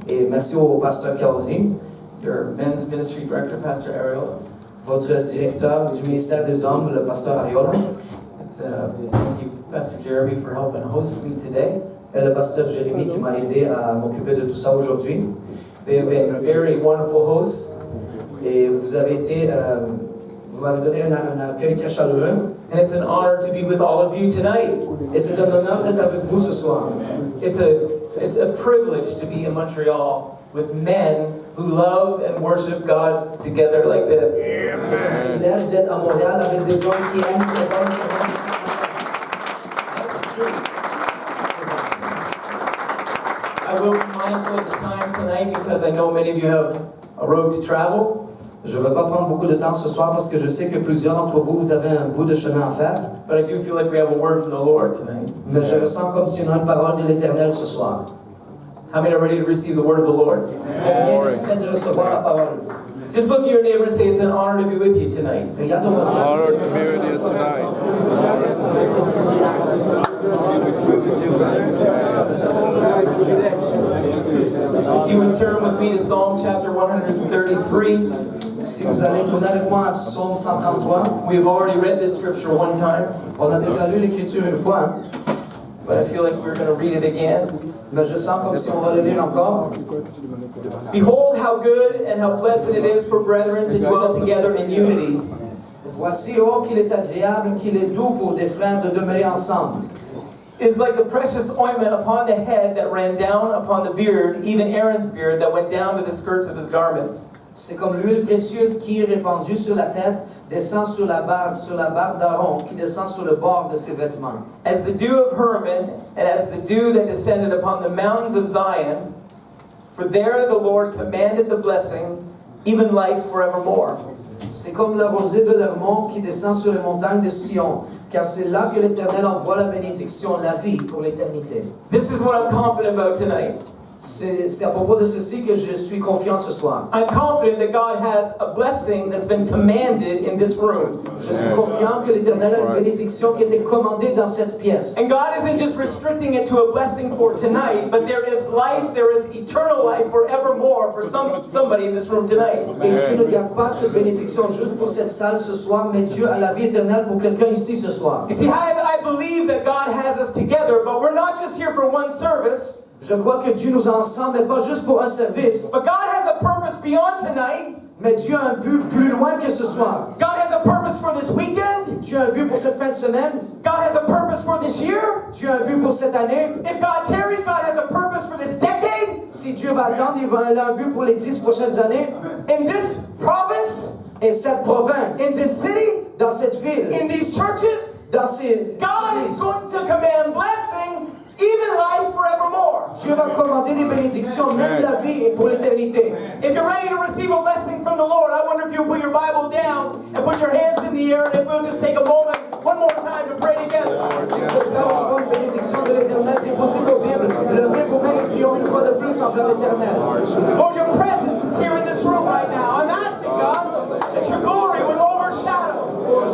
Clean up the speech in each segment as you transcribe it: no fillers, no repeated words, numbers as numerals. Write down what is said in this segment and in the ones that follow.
Et merci au pasteur Kaozi, your men's ministry director, Pastor Ariola. votre directeur du ministère des Hommes, le pasteur Ariola, Thank you, Pastor Jeremy, for helping host me today. et le pasteur Jérémy qui m'a aidé à m'occuper de tout ça aujourd'hui. They have been very wonderful hosts, Et vous avez été, vous m'avez donné un accueil très chaleureux. and it's an honor to be with all of you tonight. Et c'est un honneur d'être avec vous ce soir. It's a privilege to be in Montreal with men who love and worship God together like this. C'est un privilège d'être à Montréal avec des hommes qui aiment qui adorent, I will be mindful of the time tonight because I know many of you have a road to travel. Je ne vais pas prendre beaucoup de temps ce soir parce que je sais que plusieurs d'entre vous, vous avez un bout de chemin à faire. But I do feel like we have a word from the Lord tonight. Mais je ressens comme si on a une parole de l'Éternel ce soir. How many are ready to receive the word of the Lord? Combien êtes prêts de recevoir la parole? Just look at your neighbor and say, it's an honor to be with you tonight. Regarde ton voisin. Honor to be with you tonight. If you would turn with me to Psalm chapter 133. Si vous allez tourner avec moi à Psaume 133, We have already read this scripture one time, on a déjà lu l'Écriture une fois, but I feel like we're going to read it again. mais je sens comme si on va le lire encore. Behold how good and how pleasant it is for brethren to dwell together in unity. Voici, oh, qu'il est agréable, qu'il est doux pour des frères de demeurer ensemble. It is like the precious ointment upon the head that ran down upon the beard, even Aaron's beard that went down to the skirts of his garments. C'est comme l'huile précieuse qui est répandue sur la tête, descend sur la barbe d'Aaron, qui descend sur le bord de ses vêtements. As the dew of Hermon, and as the dew that descended upon the mountains of Zion, for there the Lord commanded the blessing, even life forevermore. C'est comme la rosée de l'Hermon qui descend sur les montagnes de Sion, car c'est là que l'Éternel envoie la bénédiction, la vie pour l'éternité. This is what I'm confident about tonight. C'est à propos de ceci que je suis confiant ce soir. I'm confident that God has a blessing that's been commanded in this room. Je suis confiant que l'Éternel a une bénédiction qui a été commandée dans cette pièce. And God isn't just restricting it to a blessing for tonight, but there is life, there is eternal life forevermore for somebody in this room tonight. Et Dieu ne garde pas cette bénédiction juste pour cette salle ce soir, mais Dieu a la vie éternelle pour quelqu'un ici ce soir. You see, I believe that God has us together, but we're not just here for one service. Je crois que Dieu nous a ensemble, mais pas juste pour un service. But God has a purpose beyond tonight. Mais Dieu a un but plus loin que ce soir. God has a purpose for this weekend. Dieu a un but pour cette fin de semaine. God has a purpose for this year. Dieu a un but pour cette année. If God tarries, God has a purpose for this decade. Si Dieu va attendre, il a un but pour les 10 prochaines années. In this province, Et cette province, in this city, dans cette ville, in these churches, dans ces God is églises, going to command blessing, even life forevermore. Dieu va commander des bénédictions, même la vie et pour l'éternité. If you're ready to receive a blessing from the Lord, I wonder if you'll put your Bible down and put your hands in the air, and if we'll just take a moment, one more time to pray together. Si vous êtes prêts à recevoir une bénédiction de l'Éternel, déposez vos Bibles, levez vos mains et prions une fois de plus envers l'Éternel. Lord, your presence is here in this room right now. I'm asking, God, that your glory would overshadow.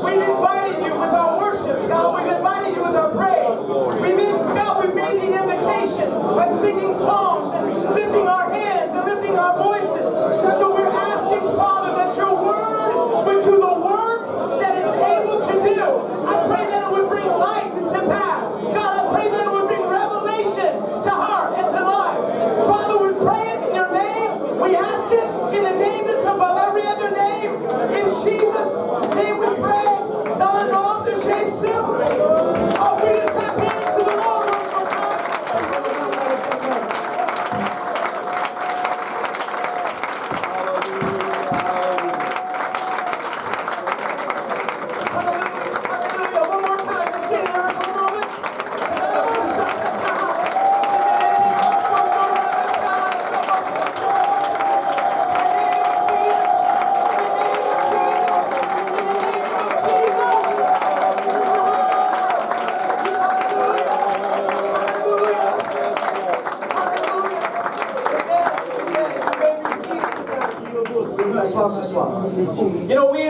We've invited you with our worship, God. We've invited you with our praise. We've made the invitation by singing songs and lifting our hands and lifting our voices. So we're asking, Father, that your word would do the work that it's able to do. I pray that it would bring light to path. God, I pray that it would bring revelation to heart and to lives. Father, we pray it in your name. We ask it in a name that's above every other name. In Jesus' name we pray. Dans le nom de Jésus. Oh, we just clap hands to the Lord one more time. Hallelujah, hallelujah. One more time. Just sit there for a moment. Nous s'asseoir ce soir. You know, we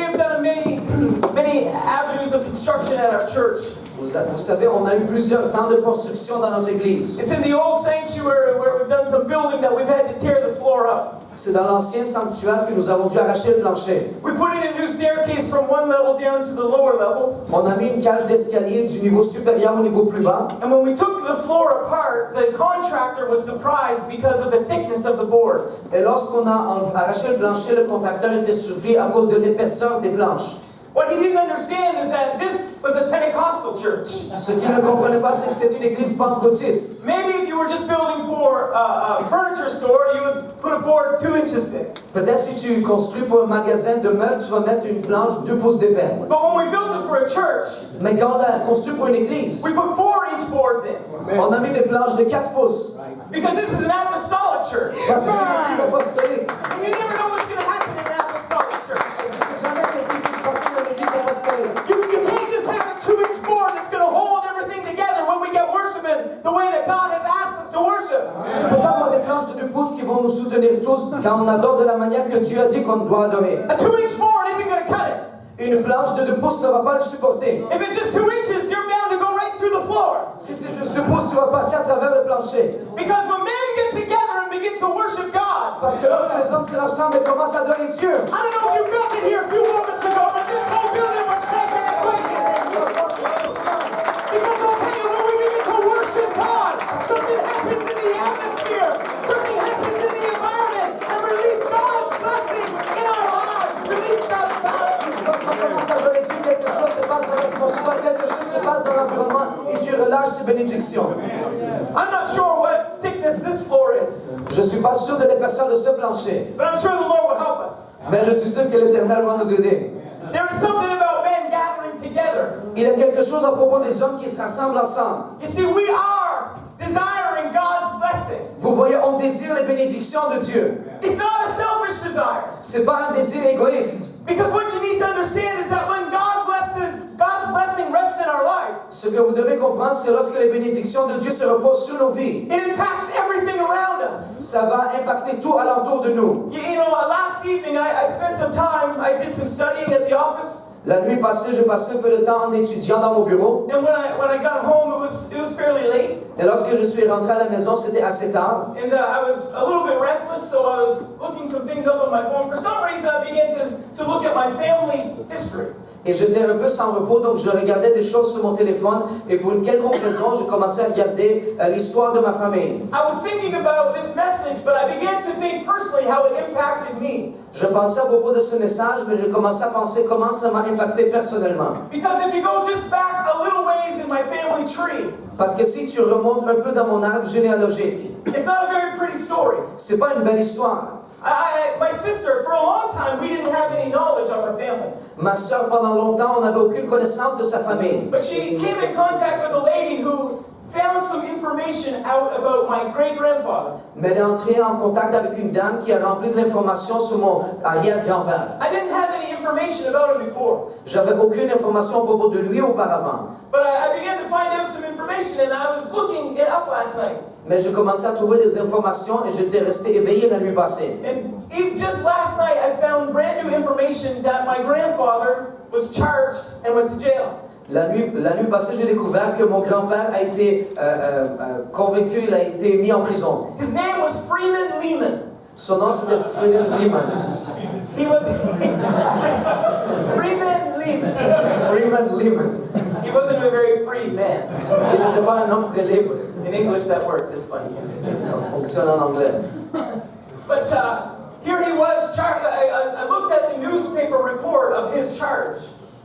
have done many avenues of construction at our church. Vous savez, on a eu plusieurs temps de construction dans notre église. It's in the old sanctuary where we've done some building that we've had to tear the floor up. C'est dans l'ancien sanctuaire que nous avons dû arracher le plancher. We put in a new staircase from one level down to the lower level. On a mis une cage d'escalier du niveau supérieur au niveau plus bas. And when we took the floor apart, the contractor was surprised because of the thickness of the boards. Et lorsqu'on a arraché le plancher, le contracteur était surpris à cause de l'épaisseur des planches. What he didn't understand is that this was a Pentecostal church. Ce qu'il ne comprenait pas, c'est que c'est une église pentecôtiste. Maybe if you were just building for a furniture store, you would put a board 2 inches thick. Peut-être si tu construis pour un magasin de meubles, tu vas mettre une planche 2 pouces d'épais. But when we built it for a church, Mais quand on a construit pour une église, we put 4-inch boards in. on a mis des planches de 4 pouces. Because this is an apostolic church. Parce que c'est une église apostolique. And you never know what's going to happen in an apostolic church. Tu sais jamais qu'est-ce qui peut se passer dans l'église apostolique. You can't just have a 2-inch board that's going to hold everything together when we get worshiping the way that God has asked us to worship. Tu peux pas avoir des planches de 2 pouces qui vont nous soutenir tous quand on adore de la manière que Dieu a dit qu'on doit adorer. A 2-inch board isn't going to cut it. Une planche de 2 pouces ne va pas le supporter. If it's just 2 inches, you're bound to go right through the floor. Si c'est juste 2 pouces, tu vas passer à travers le plancher. Because when men get together and begin to worship God, Parce que lorsque les hommes se rassemblent et commencent à adorer Dieu, I don't know if you felt it here a few moments ago, but this whole building was shaking and quaking. Because I'll tell you, when we begin to worship God, something happens in the atmosphere, something happens in the environment, and release God's blessing in our lives, release God's power. lorsqu'on commence à adorer Dieu, quelque chose se passe dans l'atmosphère, quelque chose se passe dans l'environnement et tu relâches ces bénédictions. I'm not sure what thickness this floor is, Je ne suis pas sûr de l'épaisseur de ce plancher, but I'm sure the Lord will help us. mais je suis sûr que l'Éternel va nous aider. There is something about men gathering together. Il y a quelque chose à propos des hommes qui se rassemblent ensemble. You see, we are desiring God's blessing. Vous voyez, on désire les bénédictions de Dieu. It's not a selfish desire. Ce n'est pas un désir égoïste. Because what you need to understand is that when God blesses, God's blessing rests in our life. Ce que vous devez comprendre, c'est lorsque les bénédictions de Dieu se reposent sur nos vies. It impacts everything around us. Ça va impacter tout alentour de nous. You know, last evening I spent some time, I did some studying at the office. La nuit passée, j'ai passé un peu de temps en étudiant dans mon bureau. And when I got home, it was fairly late. Et lorsque je suis rentré à la maison, c'était assez tard. And I was a little bit restless, so I was looking some things up on my phone. For some reason, I began to look at my family history. Et j'étais un peu sans repos, donc je regardais des choses sur mon téléphone. Et pour une quelconque raison, j'ai commencé à regarder l'histoire de ma famille. I was thinking about this message, but I began to think personally how it impacted me. Je pensais à propos de ce message, mais j'ai commencé à penser comment ça m'a impacté personnellement. Because if you go just back a little ways in my family tree, Parce que si tu remontes un peu dans mon arbre généalogique, it's not a very pretty story. c'est pas une belle histoire. My sister, for a long time, we didn't have any knowledge of our family. Ma soeur, pendant longtemps, on n'avait aucune connaissance de sa famille. But she came in contact with a lady who found some information out about my great-grandfather. Mais elle est entrée en contact avec une dame qui a rempli de l'information sur mon arrière-grand-père. I didn't have any information about him before. J'avais aucune information à propos de lui auparavant. But I began to find out some information, and I was looking it up last night. Mais j'ai commencé à trouver des informations et j'étais resté éveillé la nuit passée. And just last night, I found brand new information that my grandfather was charged and went to jail. La nuit passée, j'ai découvert que mon grand-père a été convaincu, il a été mis en prison. His name was Freeman Lehman. Son nom, c'était Freeman Lehman. He was Freeman Lehman. Freeman Lehman. He wasn't a very free man. Il n'était pas un homme très libre. In English, that works. It's funny. Ça fonctionne en anglais. But here he was charged. I looked at the newspaper report of his charge.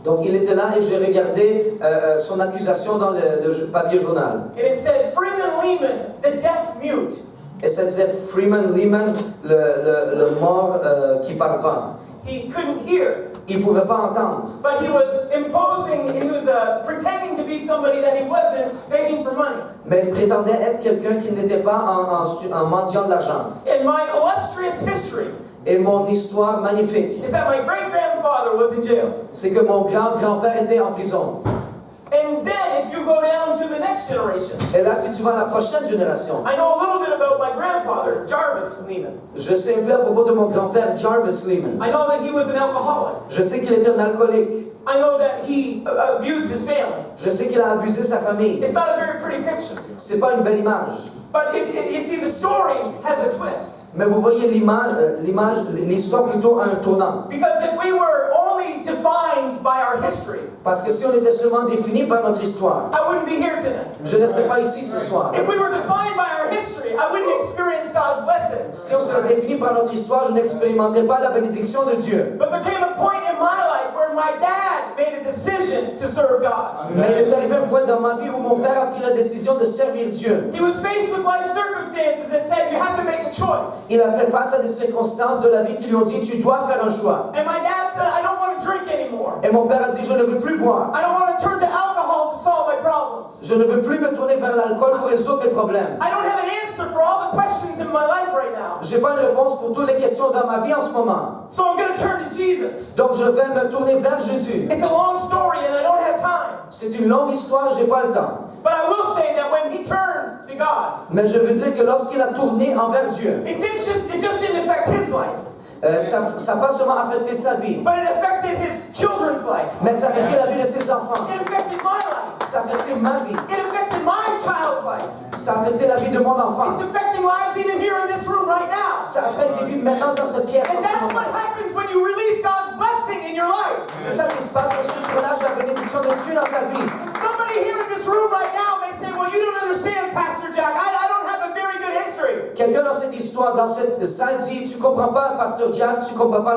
Donc il était là et j'ai regardé son accusation dans le papier journal. And it said, Freeman Lehman, the deaf mute. Et ça disait Freeman Lehman, le mort qui parle pas. He couldn't hear. Il pouvait pas entendre. But he was pretending to be somebody that he wasn't, begging for money. Mais il prétendait être quelqu'un qui n'était pas en mendiant de l'argent. And my illustrious history Et mon histoire magnifique, is that my great-grandfather was in jail. c'est que mon grand-grand-père était en prison. And then if you go down to the next generation, Et là, si tu vas à la prochaine génération, I know a little bit about my grandfather, Jarvis Lehman. je sais un peu à propos de mon grand-père Jarvis Lehman. I know that he was an alcoholic. Je sais qu'il était un alcoolique. I know that he abused his family. Je sais qu'il a abusé sa famille. It's not a very pretty picture. C'est pas une belle image. But you see, the story has a twist. Mais vous voyez l'histoire plutôt a un tournant. Because if we were only defined by our history, Parce que si on était seulement défini par notre histoire, I wouldn't be here tonight. je ne serais pas ici ce soir. If we were defined by our history, I wouldn't experience God's blessings. Si on serait défini par notre histoire, je n'expérimenterais pas la bénédiction de Dieu. But there came a point in my life where my dad made a decision to serve God. Mais il est arrivé un point dans ma vie où mon père a pris la décision de servir Dieu. He was faced with life circumstances that said, you have to make a choice. Il a fait face à des circonstances de la vie qui lui ont dit, tu dois faire un choix. And my dad said, I don't want to drink anymore. Et mon père a dit, je ne veux plus boire. I don't want to turn to alcohol to solve my problems. Je ne veux plus me tourner vers l'alcool pour résoudre mes problèmes. I don't have an answer for all the questions in my life right now. Je n'ai pas une réponse pour toutes les questions dans ma vie en ce moment. So I'm going to turn to Jesus. Donc je vais me tourner vers Jésus. It's a long story and I don't have time. C'est une longue histoire, je n'ai pas le temps. But I will say that when he turned to God, Mais je veux dire que lorsqu'il a tourné envers Dieu, it just didn't affect his life, ça n'a pas seulement affecté sa vie, but it affected his children's life. mais ça a affecté la vie de ses enfants. It affected my life. Ça a affecté ma vie. It affected my child's life. Ça a affecté la vie de mon enfant. It's affecting lives even here in this room right now. Ça affecte des vies maintenant dans cette pièce en And ce that's moment. what happens when you release God's blessing in your life. C'est ça qui se passe lorsque tu relâches la bénédiction de Dieu dans ta vie. And somebody here in this room right now may say, well, you don't understand, Pastor Jack. I don't have a very good history. Quelqu'un dans cette histoire, dans cette salle dit, tu comprends pas, Pasteur Jack, tu comprends pas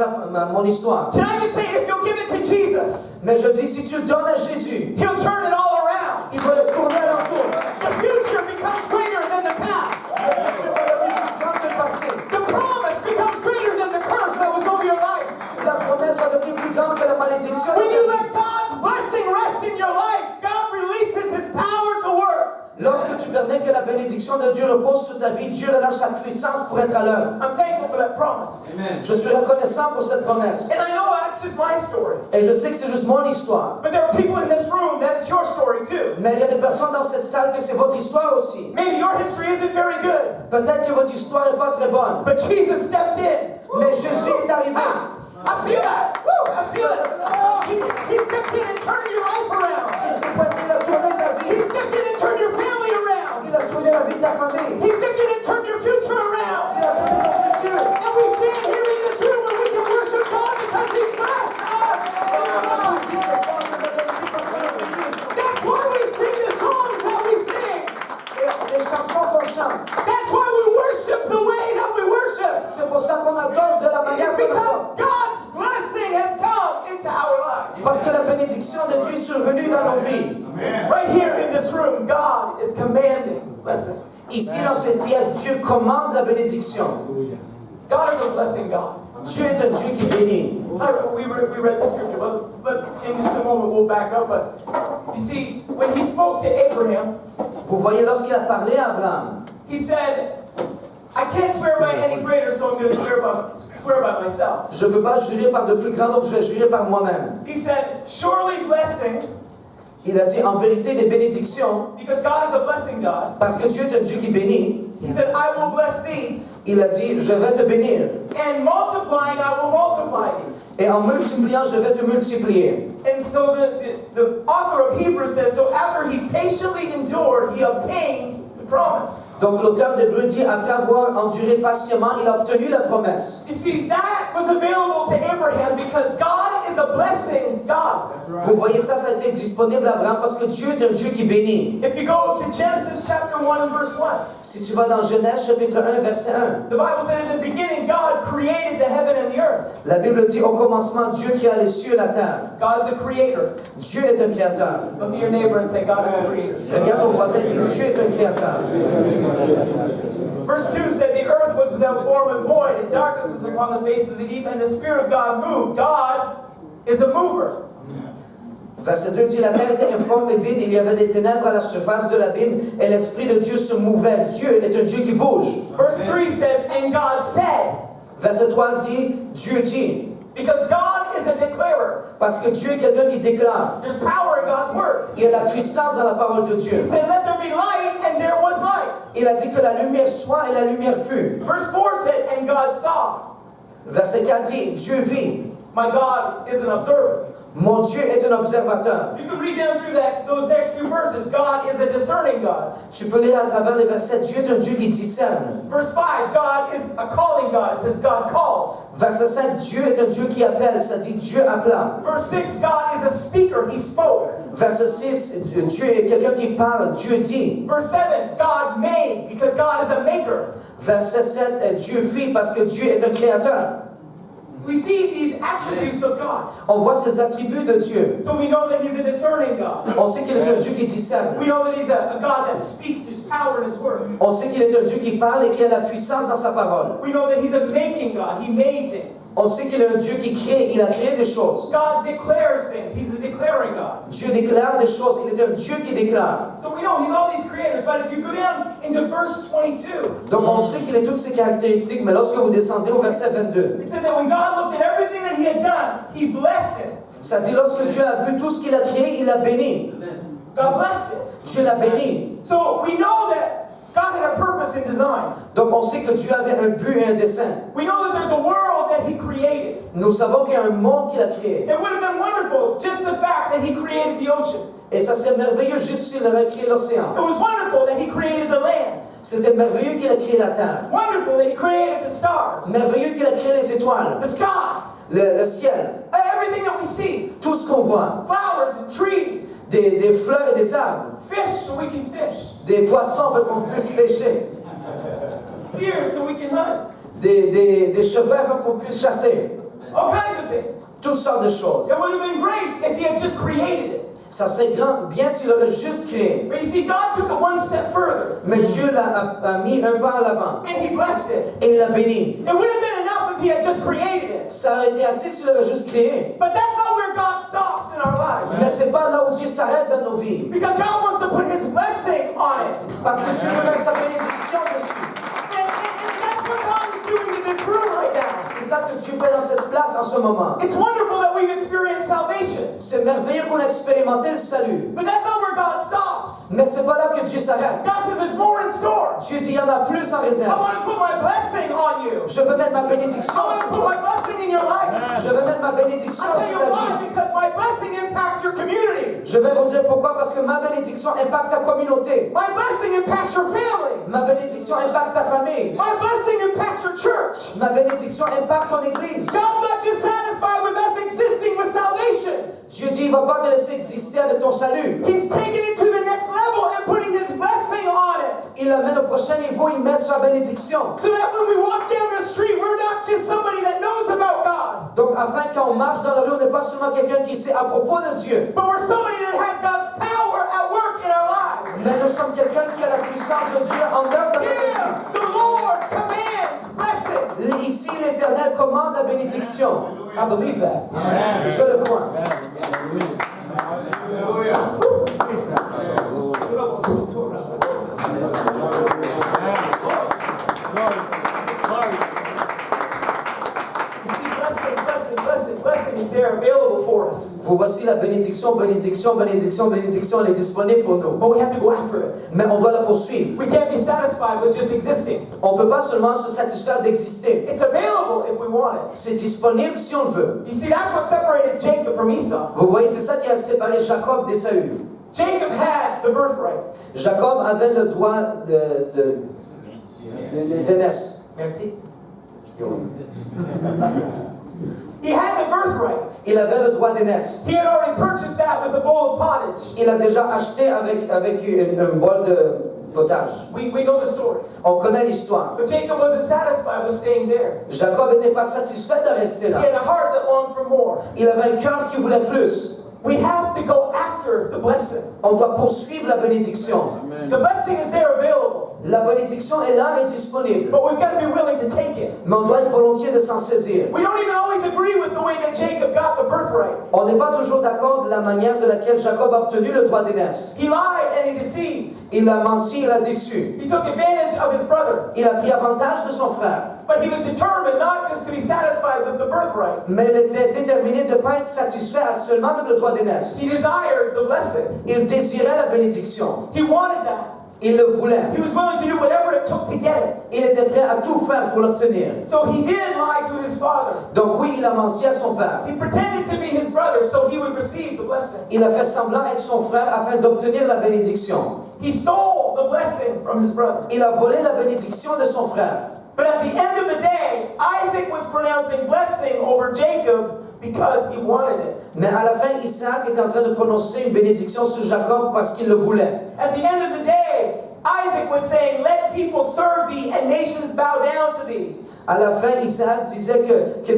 mon histoire. Can I just say, if you'll give it to Jesus, Mais je dis, si tu le donnes à Jésus, he'll turn it all around. il va le tourner à l'entour. The future becomes greater than the past. Le futur va devenir plus grand que le passé. The promise becomes greater than the curse that was over your life. La promesse va devenir plus grande que la malédiction. When you let God's blessing rest in your life, God releases his power to work. Lorsque tu permets que la bénédiction de Dieu repose sur ta vie, Dieu relâche sa puissance pour être à l'œuvre. I'm thankful for that promise. Je suis reconnaissant pour cette promesse. And I know that's just my story. Et je sais que c'est juste mon histoire. But there are people in this room that it's your story too. Mais il y a des personnes dans cette salle que c'est votre histoire aussi. Maybe your history isn't very good. Peut-être que votre histoire n'est pas très bonne. But Jesus stepped in. Mais Jésus est arrivé. I feel that. Woo, I feel it. He stepped in and turned your life around. Il s'est pointé, il a tourné ta He vie. stepped in and turned your family around. Il a tourné la vie de ta famille. He stepped in and turned your future around. Il a tourné ton futur. And we stand here in this room and we can worship God because He blessed us. Ici ce soir, nous avons vécu parce qu'on est venu. That's why we sing the songs that we sing. Et les chansons qu'on chante, That's why we worship the way that we worship. c'est pour ça qu'on adore de la manière It's qu'on adore. because God's blessing has come into our lives. Parce que la bénédiction de Dieu est survenue dans nos vies. Right here in this room, God is commanding blessing. Ici, dans cette pièce, Dieu commande la bénédiction. God is a blessing God. Dieu est un Dieu qui bénit. We read the scripture, but in just a moment we'll back up. But you see, when he spoke to Abraham, Vous voyez, lorsqu'il a parlé à Abraham, he said, I can't swear by any greater, so I'm going to swear by myself. je ne peux pas jurer par de plus grands, donc je vais jurer par moi-même. He said, surely blessing, Il a dit en vérité des bénédictions, because God is a blessing God. parce que Dieu est un Dieu qui bénit. He said, I will bless thee, Il a dit, je vais te bénir. and multiplying, I will multiply thee. Et en multipliant, je vais te multiplier. And so the author of Hebrews says, so after he patiently endured, he obtained the promise. Donc l'auteur d'Hébreux dit, après avoir enduré patiemment, il a obtenu la promesse. You see, that was available to Abraham because God is a blessing God. Vous voyez ça, ça a été disponible à Abraham parce que Dieu est un Dieu qui bénit. If you go to Genesis chapter 1 and verse 1, Si tu vas dans Genèse chapitre 1, verset 1, the Bible said in the beginning God created the heaven and the earth. la Bible dit, au commencement, Dieu créa les cieux et la terre. God's a creator. Dieu est un créateur. Look at your neighbor and say, God is a creator. Regarde ton voisin et dis, Dieu est un créateur. Verse 2 said, the earth was without form and void, and darkness was upon the face of the deep, and the Spirit of God moved. God is a mover. Verset 2 dit, la terre était informe et vide, il y avait des ténèbres à la surface de l'abîme, et l'Esprit de Dieu se mouvait. Dieu est un Dieu qui bouge. Verse 3 says, and God said, Verset 3 dit, Dieu dit. because God is a declarer. Parce que Dieu est quelqu'un qui déclare. There's power in God's word. Il y a la puissance dans la parole de Dieu. He said, let there be light, and there was light. Il a dit que la lumière soit et la lumière fut. Verse 4 said, and God saw. Verset 4 dit, Dieu vit. My God is an observer. Mon Dieu est un observateur. You can read down through those next few verses. God is a discerning God. Tu peux lire à travers les versets, Dieu est un Dieu qui discerne. Verse 5, God is a calling God. It says God called. Verset 5, Dieu est un Dieu qui appelle, ça dit Dieu appela. Verse 6, God is a speaker. He spoke. Verset 6, Dieu est quelqu'un qui parle, Dieu dit. Verse 7, God made because God is a maker. Verset 7, Dieu fit parce que Dieu est un créateur. We see these attributes of God. On voit ces attributs de Dieu. So we know that He's a discerning God. On sait qu'il est un Dieu qui discerne. We know that He's a God that speaks His power in His word. On sait qu'il est un Dieu qui parle et qui a la puissance dans sa parole. We know that He's a making God. He made things. On sait qu'il est un Dieu qui crée, il a créé des choses. God declares things. He's a declaring God. Dieu déclare des choses, il est un Dieu qui déclare. So we know He's all these creators, but if you go down into verse 22, Donc on sait qu'il a toutes ces caractéristiques, mais lorsque vous descendez au verset 22, it said that when God looked at everything that He had done, He blessed it. ça dit lorsque Dieu a vu tout ce qu'il a créé, il l'a béni. God blessed it. Dieu l'a béni. So we know that God had a purpose in design. Donc on sait que Dieu avait un but et un dessein. We know that there's a world that He created. Nous savons qu'il y a un monde qu'il a créé. It would have been wonderful just the fact that He created the ocean. Et ça serait merveilleux juste s'il avait créé l'océan. It was wonderful that He created the land. C'était merveilleux qu'il a créé la terre. Wonderful that He created the stars, Merveilleux qu'il a créé les étoiles, the sky, le ciel, everything that we see, tout ce qu'on voit, flowers and trees, des fleurs et des arbres, fish so we can fish, des poissons pour qu'on puisse pêcher, deer so we can hunt, des chevreuils pour qu'on puisse chasser, all kinds of things. toutes sortes de choses. It would have been great if He had just created it. Ça serait bien s'il aurait juste créé. But you see, God took it one step further, Mais Dieu a mis un pas à l'avant and He blessed it. et il l'a béni. It would have been enough if He had just created it. Ça aurait été assez s'il aurait juste créé. But that's not where God stops in our lives. Mais c'est pas là où Dieu s'arrête dans nos vies. Because God wants to put His blessing on it. Parce que Dieu veut mettre sa bénédiction dessus. And that's what God is doing in this room right now. C'est ça que Dieu fait dans cette place en ce moment. It's wonderful that we've experienced salvation. C'est merveilleux qu'on a expérimenté le salut. But that's not where God stops. Mais c'est pas là que Dieu s'arrête. God said there's more in store. Dieu dit il y en a plus en I réserve. want to put my blessing on you. Je veux mettre ma bénédiction I want to sur put toi. my blessing in your life. Je veux mettre ma bénédiction I'll tell sur you ta why, vie. because my blessing impacts your community. Je vais vous dire pourquoi. Parce que ma bénédiction impacte ta communauté. My blessing impacts your family. Ma bénédiction impacte ta famille. My blessing impacts your church. Ma bénédiction impacte ton église. God's not just satisfied with us existing with salvation. Dieu dit il ne va pas te laisser exister avec ton salut. He's taking it to the next level and putting His blessing on it. Il l'amène au prochain niveau, il met sa bénédiction. So that when we walk down the street, we're not just somebody that knows about God, Donc afin quand on marche dans la rue, on n'est pas seulement quelqu'un qui sait à propos de Dieu. but we're somebody that has God's power at work in our lives. Mais nous sommes quelqu'un qui a la puissance de Dieu en œuvre dans notre vie. Yeah, the Lord commands blessing. Ici, l'Éternel commande la bénédiction. I believe that. Je le crois. You see, blessing is there available for us. Vous voici la bénédiction, bénédiction, bénédiction, bénédiction, elle est disponible pour nous. But we have to go after it. Mais on doit la poursuivre. We can't be satisfied with just existing. On ne peut pas seulement se satisfaire d'exister. It's available if we want it. C'est disponible si on le veut. You see, that's what separated Jacob from Esau. Vous voyez, c'est ça qui a séparé Jacob d'Ésaü. Jacob had the birthright. Jacob avait le droit d'aînesse. Merci. He had the birthright. Il avait le droit d'aînesse. He had already purchased that with a bowl of pottage. Il a déjà acheté avec un bol de potage. We know the story. On connaît l'histoire. But Jacob wasn't satisfied with staying there. Jacob n'était pas satisfait de rester He là. had a heart that longed for more. Il avait un cœur qui voulait plus. We have to go after the blessing. On doit poursuivre la bénédiction. The blessing is there available. La bénédiction est là et disponible. But we've got to be willing to take it. Mais on doit être volontiers de s'en saisir. We don't even always agree with the way that Jacob got the birthright. On n'est pas toujours d'accord de la manière de laquelle Jacob a obtenu le droit d'aînesse. He lied and he deceived. Il a menti, il a déçu. He took advantage of his brother. Il a pris avantage de son frère. But he was determined not just to be satisfied with the birthright. Mais il était déterminé de ne pas être satisfait seulement avec le droit d'aînesse. He desired the blessing. Il désirait la bénédiction. He wanted that. Il le voulait. He was willing to do whatever it took to get it. Il était prêt à tout faire pour l'obtenir. So he did lie to his father. Donc oui, il a menti à son père. He pretended to be his brother so he would receive the blessing. Il a fait semblant être son frère afin d'obtenir la bénédiction. He stole the blessing from his brother. Il a volé la bénédiction de son frère. But at the end of the day, Isaac was pronouncing blessing over Jacob because he wanted it. Mais à la fin, Isaac est en train de prononcer une bénédiction sur Jacob parce qu'il le voulait. At the end of the day, Isaac was saying, let people serve thee and nations bow down to thee. À la fin, Isaac disait que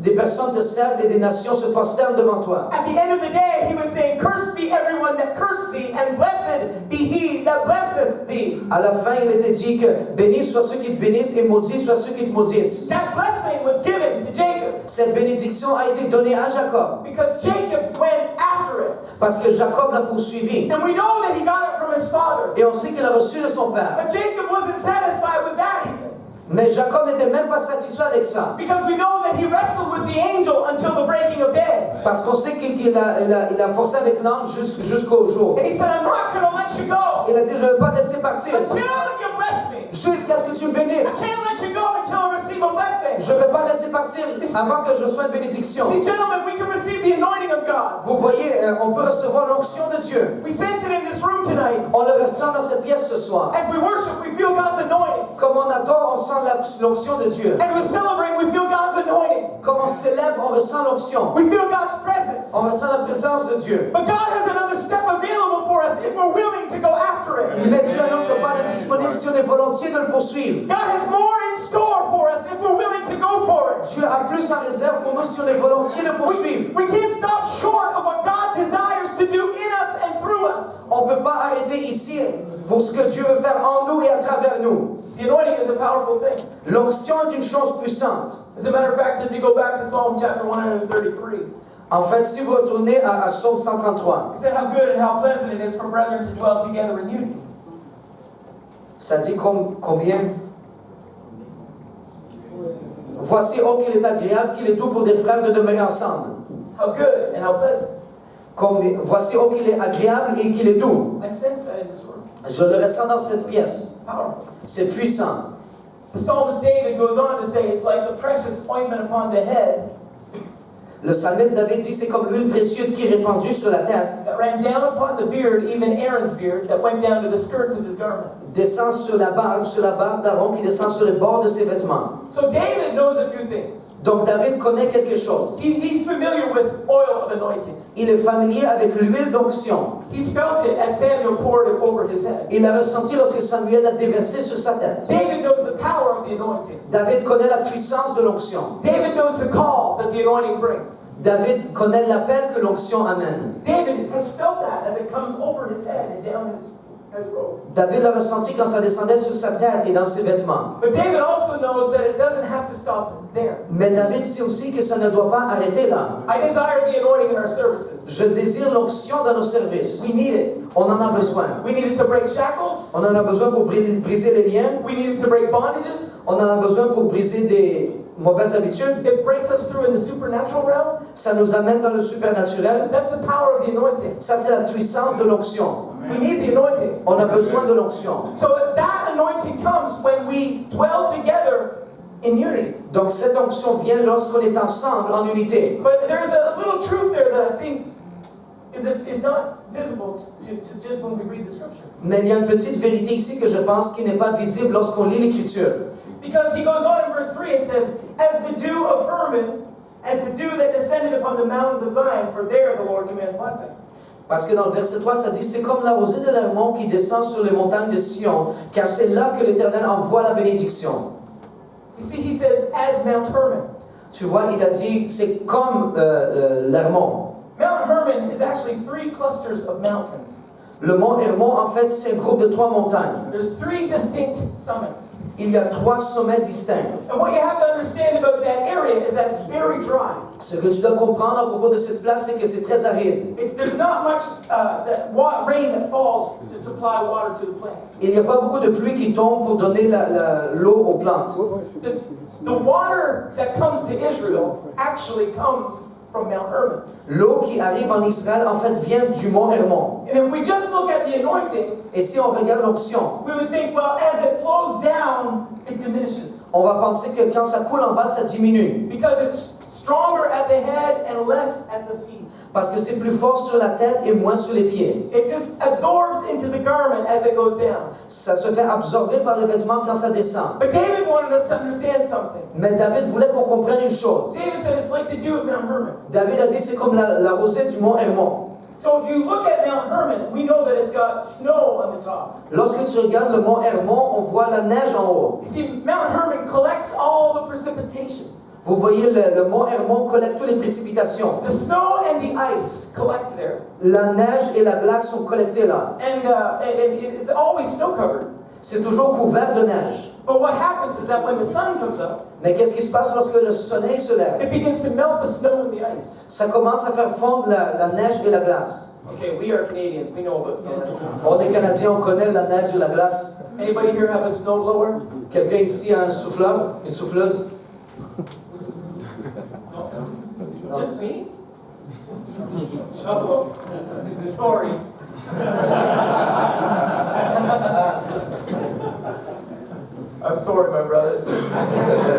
des personnes te servent et des nations se prosternent devant toi. At the end of the day, he was saying, cursed be everyone that cursed thee, and blessed be he that blesseth thee. À la fin, il était dit que bénis soient ceux qui te bénissent et maudits soient ceux qui te maudissent. That blessing was given to Jacob Cette bénédiction a été donnée à Jacob because Jacob went after it. parce que Jacob l'a poursuivi. And we know that he got it from his father. Et on sait qu'il a reçu de son père. But Jacob wasn't satisfied with that even. Mais Jacob n'était même pas satisfait avec ça. Because we know that he wrestled with the angel until the breaking of day. Parce qu'on sait qu'il a forcé avec l'ange jusqu'au jour. And he said, I'm not going to let you go Il a dit, je ne vais pas te laisser partir until you bless me. jusqu'à ce que tu me bénisses. I can't let you go until I receive a blessing. Je ne vais pas te laisser partir avant que je reçoive une bénédiction. See, gentlemen, we can receive the anointing of God. Vous voyez, on peut recevoir l'onction de Dieu. We sense it in this room tonight. On le ressent dans cette pièce ce soir. As we worship, we feel God's anointing. Comme on adore, on sent l'onction de Dieu. As we celebrate, we feel God's anointing. Comme on célèbre, on ressent l'onction. We feel God's presence. On ressent la présence de Dieu. But God has another step available for us if we're willing to go after it. Mais Dieu a un autre pas de disponible si on est volontiers de le poursuivre. God has more in store for us if we're willing to go for it. Dieu a plus en réserve pour nous si on est volontiers de le poursuivre. We can't stop short of what God desires to do in us and through us. On ne peut pas arrêter ici pour ce que Dieu veut faire en nous et à travers nous. The anointing is a powerful thing. L'onction est une chose puissante. As a matter of fact, if you go back to Psalm chapter 133, En fait, si vous retournez à Psaume 133, it said how good and how pleasant it is for brethren to dwell together in unity. ça dit combien? Voici, oh, qu'il est agréable, qu'il est doux pour des frères de demeurer ensemble. How good and how pleasant. Voici, oh, qu'il est agréable et qu'il est doux. I sense that in this room. Je le ressens dans cette pièce. It's powerful. C'est puissant. The psalmist David goes on to say it's like the precious ointment upon the head Le psalmiste David dit c'est comme l'huile précieuse qui est répandue sur la tête, that ran down upon the beard, even Aaron's beard, that went down to the skirts of his garment. descend sur la barbe d'Aaron qui descend sur les bords de ses vêtements. So David knows a few things. Donc David connaît quelque chose. He's familiar with oil of anointing. Il est familier avec l'huile d'onction. He's felt it as Samuel poured it over his head. Il l'a ressenti lorsque Samuel l'a déversé sur sa tête. David knows the power of the anointing. David connaît la puissance de l'onction. David knows the call that the anointing brings. David connaît l'appel que l'onction amène. David has felt that as it comes over his head and down his robe. David l'a ressenti quand ça descendait sur sa tête et dans ses vêtements. But David also knows that it doesn't have to stop there. Mais David sait aussi que ça ne doit pas arrêter là. I desire the anointing in our services. Je désire l'onction dans nos services. We need it. On en a besoin. We need it to break shackles. On en a besoin pour briser les liens. We need it to break bondages. On en a besoin pour briser des mauvaises habitudes. It breaks us through in the supernatural realm. Ça nous amène dans le supernaturel. That's the power of the anointing. Ça, c'est la puissance de l'onction. We need the anointing. On a besoin de l'onction. So that anointing comes when we dwell together in unity. Donc cette onction vient lorsqu'on est ensemble en unité. But there's a little truth there that I think is not visible to just when we read the scripture. Mais il y a une petite vérité ici que je pense qui n'est pas visible lorsqu'on lit l'Écriture. Because he goes on in verse 3 and says, as the dew of Hermon, as the dew that descended upon the mountains of Zion, for there the Lord commands blessing. Parce que dans le verset 3, ça dit, c'est comme la rosée de l'Hermon qui descend sur les montagnes de Sion, car c'est là que l'Éternel envoie la bénédiction. You see, he said, as Mount Hermon. Tu vois, il a dit, c'est comme l'Hermon. Mount Hermon is actually 3 clusters of mountains. Le mont Hermon, en fait, c'est un groupe de 3 montagnes. There's 3 distinct summits. Il y a 3 sommets distincts. And what you have to understand about that area is that it's very dry. Ce que tu dois comprendre à propos de cette place, c'est que c'est très aride. There's not much rain that falls to supply water to the plants. Il n'y a pas beaucoup de pluie qui tombe pour donner l'eau aux plantes. The water that comes to Israel actually comes from Mount Hermon. L'eau qui arrive en Israël, en fait, vient du mont Hermon. And if we just look at the anointing, Et si on regarde l'onction, we would think, well, as it flows down, it diminishes. on va penser que quand ça coule en bas, ça diminue. Because it's stronger at the head and less at the feet. Parce que c'est plus fort sur la tête et moins sur les pieds. It just absorbs into the garment as it goes down. Ça se fait absorber par les vêtements quand ça descend. But David wanted us to understand something. Mais David voulait qu'on comprenne une chose. David said it's like the dew of Mount Hermon. David a dit c'est comme la rosée du mont Hermon. So if you look at Mount Hermon, we know that it's got snow on the top. Lorsque tu regardes le mont Hermon, on voit la neige en haut. You see, Mount Hermon collects all the precipitation. Vous voyez, le mont Hermon collecte toutes les précipitations. The snow and the ice collect there. La neige et la glace sont collectées là. And it's always snow covered. C'est toujours couvert de neige. But what happens is that when the sun comes up, Mais qu'est-ce qui se passe lorsque le soleil se lève? it begins to melt the snow and the ice. Ça commence à faire fondre la neige et la glace. Okay, we are Canadians. We know about snow and ice. On est Canadiens, on connaît la neige et la glace. Anybody here have a snow blower? Quelqu'un ici a un souffleur, une souffleuse? No. Just me? Shovel. Story. I'm sorry, my brothers.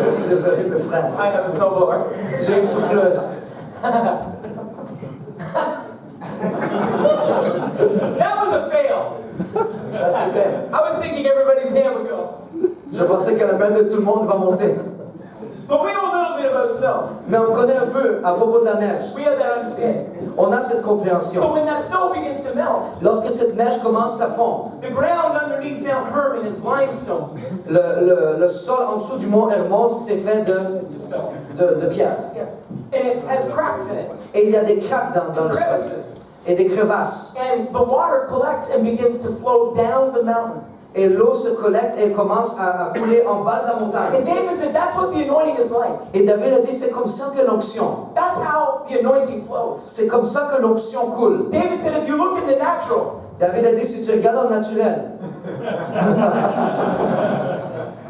Je suis désolé, mes frères. I have a snow blower. J'ai une souffleuse. That was a fail. Ça, c'était. I was thinking everybody's hand would go. Je pensais que la main de tout le monde va monter. But we know a little bit about snow. Mais on connaît un peu à propos de la neige. We have that understanding. On a cette So compréhension. when that snow begins to melt, Lorsque cette neige commence à fondre, the ground underneath Mount Hermon is limestone. le sol en dessous du mont Hermon, c'est fait de pierre. Yeah. And it has cracks in it. Et il y a des craques dans le sol. Crevices. Et des crevasses. And the water collects and begins to flow down the mountain. Et l'eau se collecte et commence à couler en bas de la And montagne. David said that's what the anointing is like. Et David a dit, c'est comme ça que l'onction. That's how the anointing flows. C'est comme ça que l'onction coule. David said if you look in the natural, David a dit, si tu regardes dans le naturel,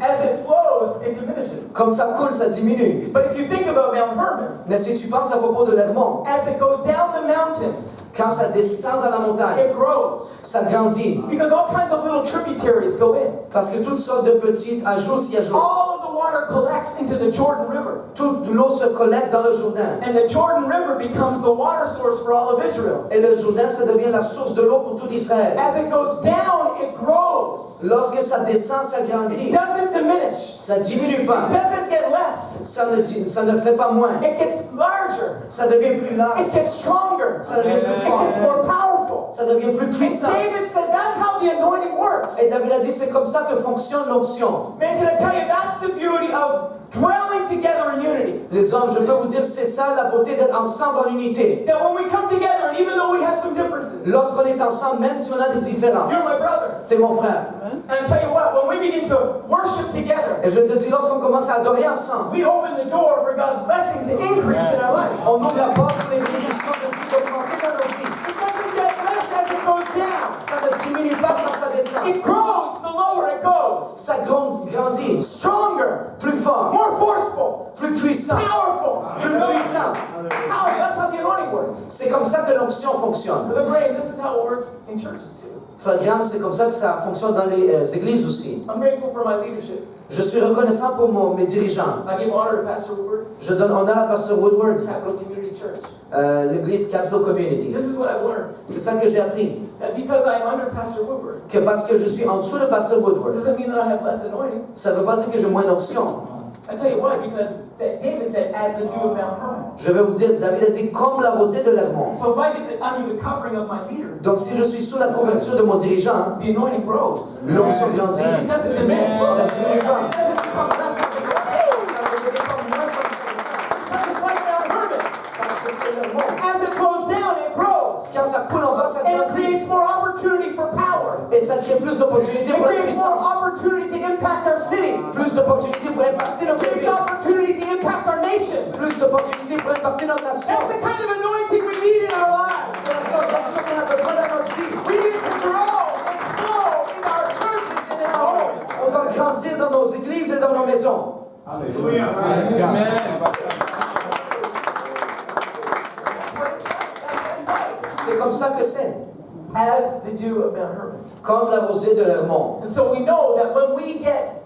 as it flows, it diminishes. comme ça coule, ça diminue. But if you think about Mount Hermon, Mais si tu penses à propos de l'Hermon, as it goes down the mountain, quand ça descend dans la montagne, it grows. ça grandit. Because all kinds of little tributaries go in. Parce que toutes sortes de petites ajouts s'y ajoutent. All of the water collects into the Jordan River. Toute l'eau se collecte dans le Jourdain. And the Jordan River becomes the water source for all of Israel. Et le Jourdain, ça devient la source de l'eau pour tout Israël. As it goes down, it grows. Lorsque ça descend, ça It grandit. doesn't diminish. Ça diminue pas. It doesn't get less. Ça ne fait pas moins. It gets larger. Ça devient plus large. It gets stronger. Ça devient plus It fort. gets more powerful. Ça devient plus And puissant. David said that's how the anointing works. Et David a dit, c'est comme ça que fonctionne l'onction. Man, can I tell you, that's the beauty of dwelling together in unity. Les hommes, je peux vous dire, c'est ça la beauté d'être ensemble en unité. That when we come together, and even though we have some differences, Lorsqu'on est ensemble, même si on a des différends, you're my brother. t'es mon frère. And I tell you what, when we begin to worship together, Et je te dis, lorsqu'on commence à adorer ensemble, we open the door for God's blessing to increase in our life. on ouvre la porte pour les bénédictions de Dieu d'augmenter dans nos vies. It doesn't get less as it goes down. Ça ne diminue pas quand ça descend. It grows the lower it goes. Ça grandit, Stronger, plus fort, more forceful, plus puissant, powerful. plus puissant. That's how the anointing works. C'est comme ça que l'onction fonctionne. Brother Graham, this is how it works in churches too. Frère Graham, c'est comme ça que ça fonctionne dans les églises aussi. I'm grateful for my leadership. Je suis reconnaissant pour mes dirigeants. I give honor to Pastor Woodward, Je donne honneur à Pasteur Woodward, Capital Community Church. l'église Capital Community. This is what I've learned. C'est ça que j'ai appris. That because I'm under Pastor Woodward, Que parce que je suis en dessous de Pasteur Woodward, doesn't mean that I have less anointing. ça ne veut pas dire que j'ai moins d'onction. I tell you why, because David said, as the dew of Mount Hermon. Je vais vous dire, David a dit comme la rosée de l'Hermon. So if I get under the covering of my leader, Donc si je suis sous la couverture de mon dirigeant, the anointing grows. l'onction grandit. It doesn't diminish. Ça diminue It pas. doesn't become less of a Ça ne devient pas moins comme ça. Because it's like Mount Hermon. Parce que c'est l'Hermon. As it flows down, it grows. Quand ça coule en bas, ça And it grandit. creates more opportunity for power. Et ça crée plus d'opportunités It pour la creates more puissance. opportunity to impact our city. Plus d'opportunités pour impacter It notre creates ville. opportunity to impact our nation. Plus d'opportunités pour impacter notre nation. That's the kind of anointing we need in our lives. C'est la sorte d'onction qu'on a besoin dans notre vie. We need to grow and flow in our churches and in our homes. On doit grandir dans nos églises et dans nos maisons. as the dew of Mount Hermon. comme la rosée de l'Hermont. And so we know that when we get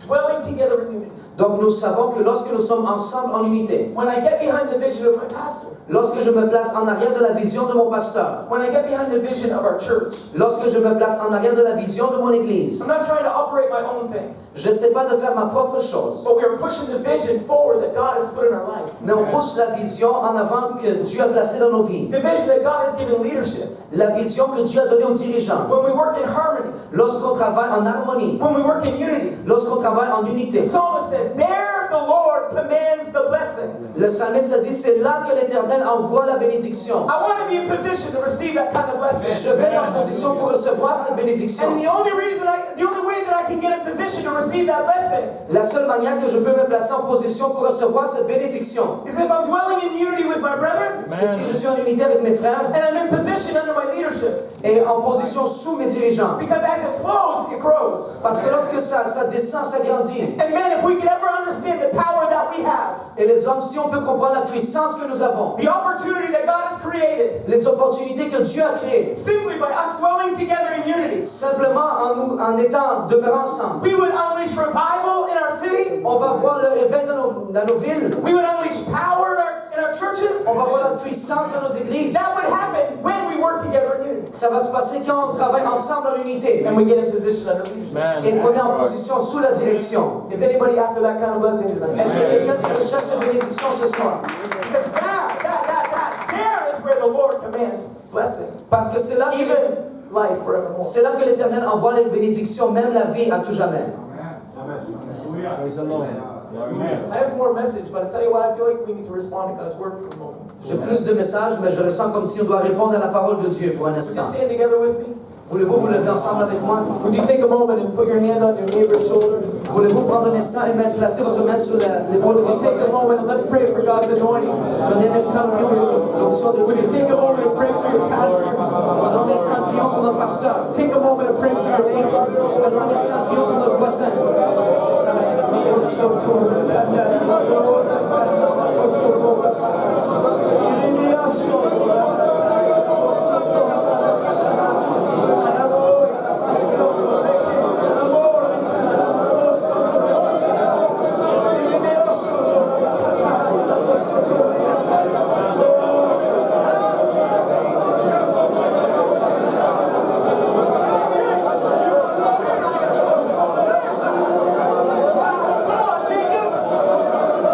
dwelling together in unity, Donc nous savons que lorsque nous sommes ensemble en unité, when I get behind the vision of my pastor, lorsque je me place en arrière de la vision de mon pasteur, when I get behind the vision of our church, lorsque je me place en arrière de la vision de mon église, I'm not trying to operate my own thing, je ne sais pas de faire ma propre chose, but we are pushing the vision forward that God has put in our life. mais on pousse la vision en avant que Dieu a placée dans nos vies. The vision that God has given leadership. La vision que Dieu a donnée aux dirigeants. When we work in harmony, Lorsqu'on travaille en harmonie, when we work in unity, lorsqu'on travaille en the unité. psalmist said, there the Lord commands the blessing. Le psalmiste a dit, c'est là que l'Éternel envoie la bénédiction. I want to be in position to receive that kind of blessing. Je vais être en position pour recevoir cette bénédiction. And the only way that I can get in position to receive that blessing La seule manière que je peux me placer en position pour recevoir cette bénédiction, is if I'm dwelling in unity with my brethren c'est si je suis en unité avec mes frères and I'm in position under my leadership. et en position sous mes dirigeants. Because as it flows, it grows. Parce que lorsque ça descend, ça grandit. And man, if we could ever understand the power that we have, Et les hommes, si on peut comprendre la puissance que nous avons, the opportunity that God has created, les opportunités que Dieu a créées, simply by us dwelling together in unity, simplement en étant demeurant ensemble, we would unleash revival in our city. on va voir le réveil dans nos villes. We would unleash power in our churches. On va voir la puissance de nos églises. That would happen when we work together in unity. Ça va se passer quand on travaille ensemble en unité And we get in position under leadership. et qu'on est en position sous la direction. Is anybody after that kind of blessing tonight? Est-ce que quelqu'un qui recherche cette bénédiction ce soir? Because there is where the Lord commands blessing. Parce que c'est là Even life forevermore. c'est là que l'Éternel envoie les bénédictions, même la vie à tout jamais. Praise the Lord. Amen. I have more message, but I tell you what, I feel like we need to respond to God's word for a moment. J'ai plus de messages, mais je ressens comme si on doit répondre à la parole de Dieu pour un Would you instant. stand together with me? Voulez-vous vous lever ensemble avec moi? Would you take a moment and put your hand on your neighbor's shoulder? Voulez-vous prendre un instant et placer votre main sur l'épaule de Would you votre take a voisin? moment and let's pray for God's anointing? Prenez un instant, prions pour l'onction de Would you Dieu. take a moment and pray for your pastor? Prenons un instant, prions pour notre pasteur. Take a moment and pray for your neighbor. Prenons un instant, prions pour notre voisin. Come on, Jacob!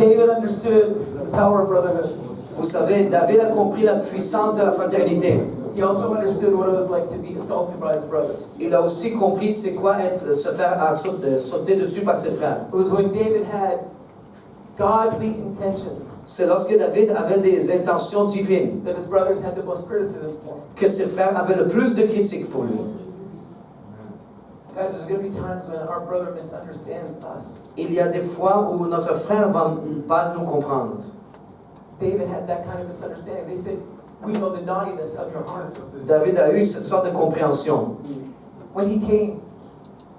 David understood the power of brotherhood. Vous savez, David a compris la puissance de la fraternité. He also understood what it was like to be assaulted by his brothers. Il a aussi compris c'est quoi se faire sauter dessus par ses frères. It was when David had godly intentions C'est lorsque David avait des intentions divines that his brothers had the most criticism for. que ses frères avaient le plus de critiques pour lui. Guys, there's going to be times when our brother misunderstands us. Il y a des fois où notre frère va pas nous comprendre. David had that kind of misunderstanding. They said, we know the naughtiness of your heart. David a eu cette sorte de compréhension. When he came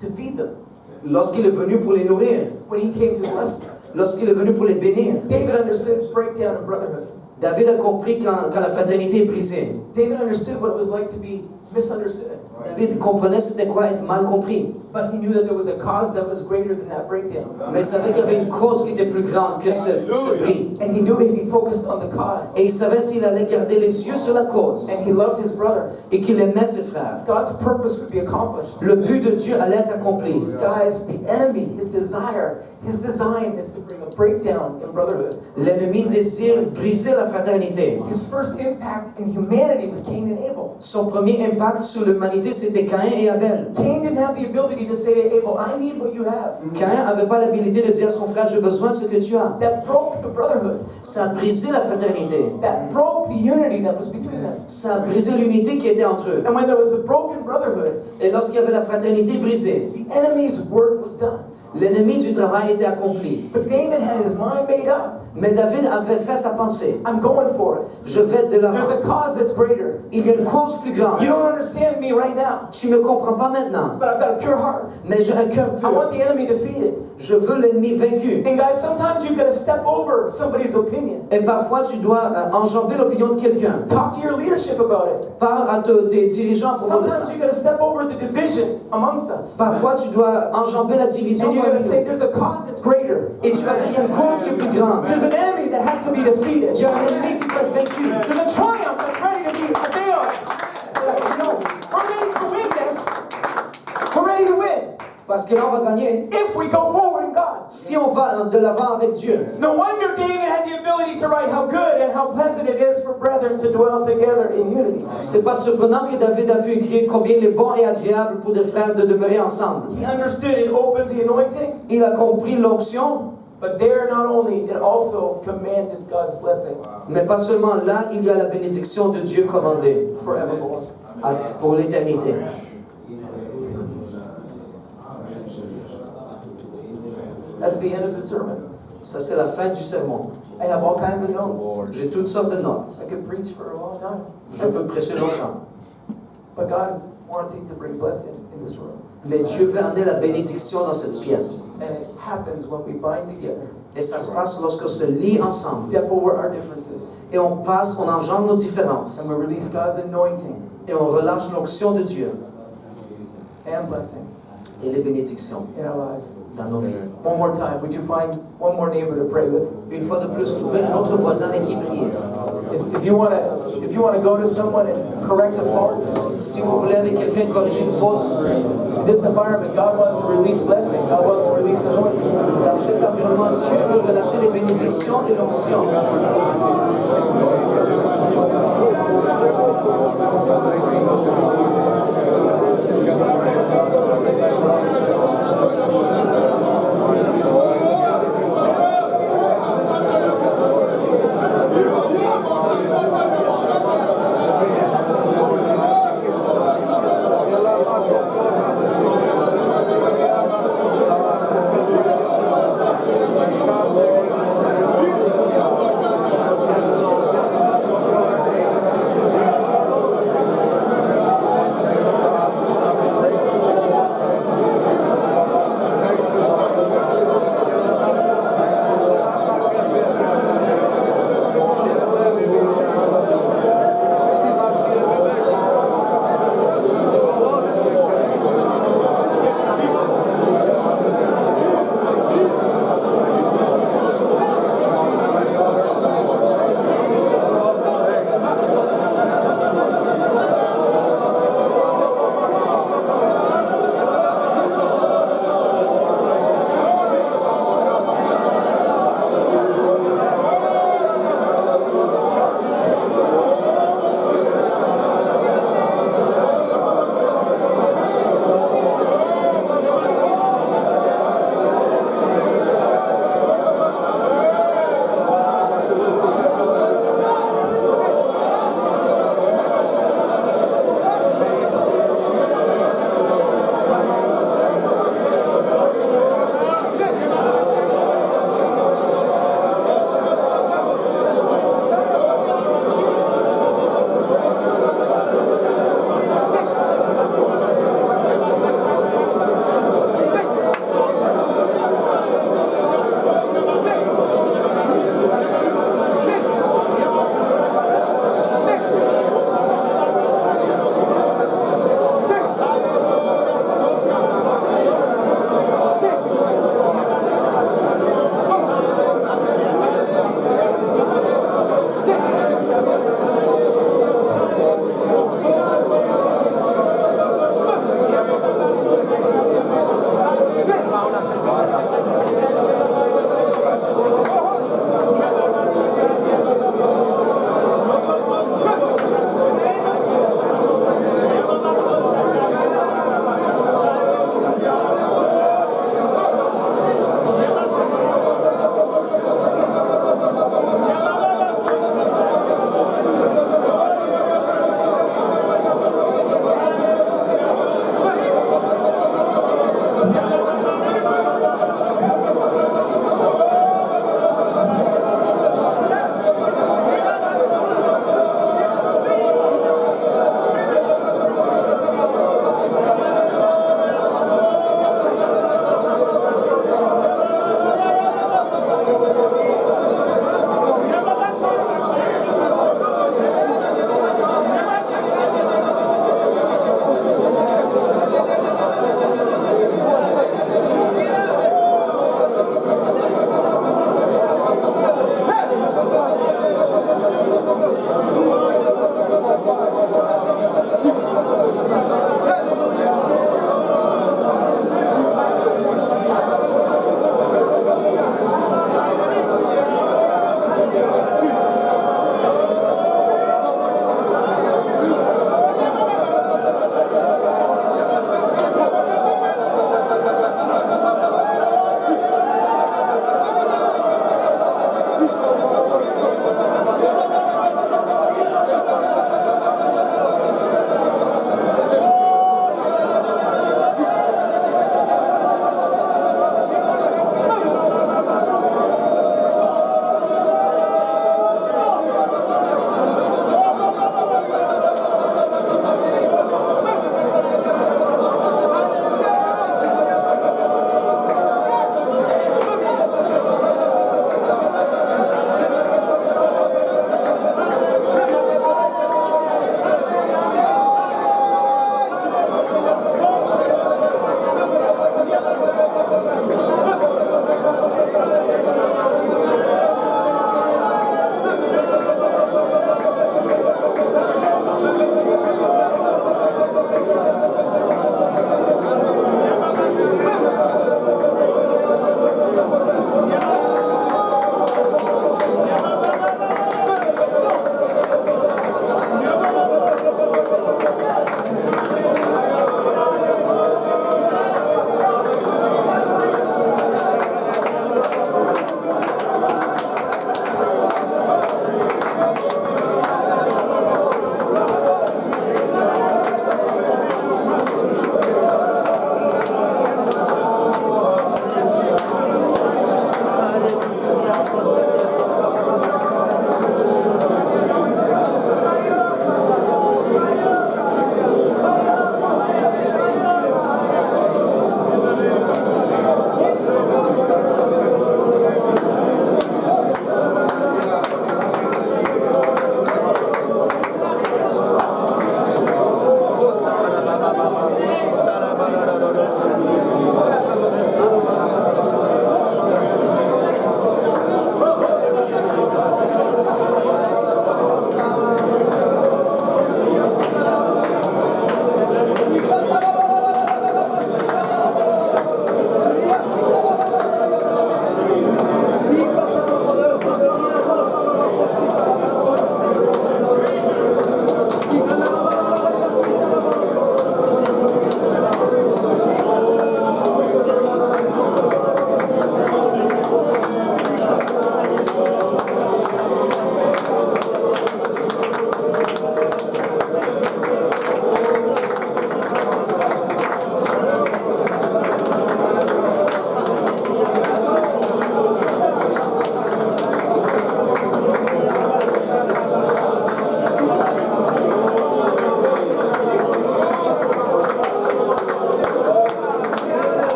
to feed them, Lorsqu'il est venu pour les nourrir, when he came to bless them, lorsqu'il est venu pour les bénir, David understood breakdown in brotherhood. David a compris quand la fraternité est brisée. David understood what it was like to be misunderstood. David comprenait c'était quoi être mal compris. But he knew that there was a cause that was greater than that breakdown. Mais il savait qu'il y avait une cause qui était plus grande que ce bris. And he knew if he focused on the cause Et il savait s'il allait garder les yeux sur la cause and he loved his brothers, et qu'il aimait ses frères, God's purpose would be accomplished. le but de Dieu allait être accompli. Guys, the enemy, his desire, his design is to bring a breakdown in brotherhood. L'ennemi désire briser la fraternité. His first impact in humanity was Cain and Abel. Son premier impact sur l'humanité, c'était Caïn et Abel. Cain didn't have the ability to say to Abel, I need what you have. Caïn n'avait pas l'habilité de dire à son frère, j'ai besoin de ce que tu as. That broke the brotherhood. Ça a brisé la fraternité. That broke the unity that was between them. Ça a brisé l'unité qui était entre eux. And when there was a broken brotherhood, Et lorsqu'il y avait la fraternité brisée, the enemy's work was done. l'ennemi du travail était accompli. But David had his mind made up. Mais David avait fait sa pensée. I'm going for it. Je vais de There's l'avant. a cause that's greater. Il y a une cause plus grande. You don't understand me right now, Tu ne me comprends pas maintenant, but I've got a pure heart. mais j'ai un cœur I want pur. the enemy defeated. Je veux l'ennemi vaincu. And guys, sometimes you've got to step over somebody's opinion. Et parfois, tu dois enjamber l'opinion de quelqu'un. Talk to your leadership about it. Parle à tes dirigeants à propos de ça. Sometimes you've got to step over the division amongst us. Parfois, tu dois enjamber la division And you've got to parmi say nous. there's a cause that's greater. Et tu vas dire, il y a une cause qui est plus grande. There's an enemy that has to be defeated. Il y a un ennemi qui peut être vaincu. There's a triumph that's ready to be availed. La triomphe. We're ready to win this. We're ready to win. Parce que là, on va gagner If we go forward in God. si on va de l'avant avec Dieu. No wonder David had the ability to write how good and how pleasant it is for brethren to dwell together in unity. C'est pas surprenant que David a pu écrire combien il est bon et agréable pour des frères de demeurer ensemble. He understood and opened the anointing, Il a compris l'onction, but there not only, it also commanded God's blessing mais pas seulement là, il y a la bénédiction de Dieu commandée forevermore. pour l'éternité. That's the end of the sermon. Ça, c'est la fin du sermon. I have all kinds of notes. J'ai toutes sortes de notes. I could preach for a long time. Je peux prêcher longtemps. But God is wanting to bring blessing in this room. Mais Dieu veut amener la bénédiction dans cette pièce. And it happens when we bind together, Et ça se passe lorsqu'on se lie ensemble. step over our differences, Et on passe, on enjambe nos différences. and we release God's anointing Et on relâche l'onction de Dieu and blessing et les bénédictions in our lives. dans nos vies. One more time, would you find one more neighbor to pray with? Une fois de plus, trouver un autre voisin avec qui prier. If you want to go to someone and correct a fault, Si vous voulez avec quelqu'un corriger une faute, in this environment, God wants to release blessing. God wants to release anointing. dans cet environnement, Dieu veut relâcher les bénédictions et l'onction.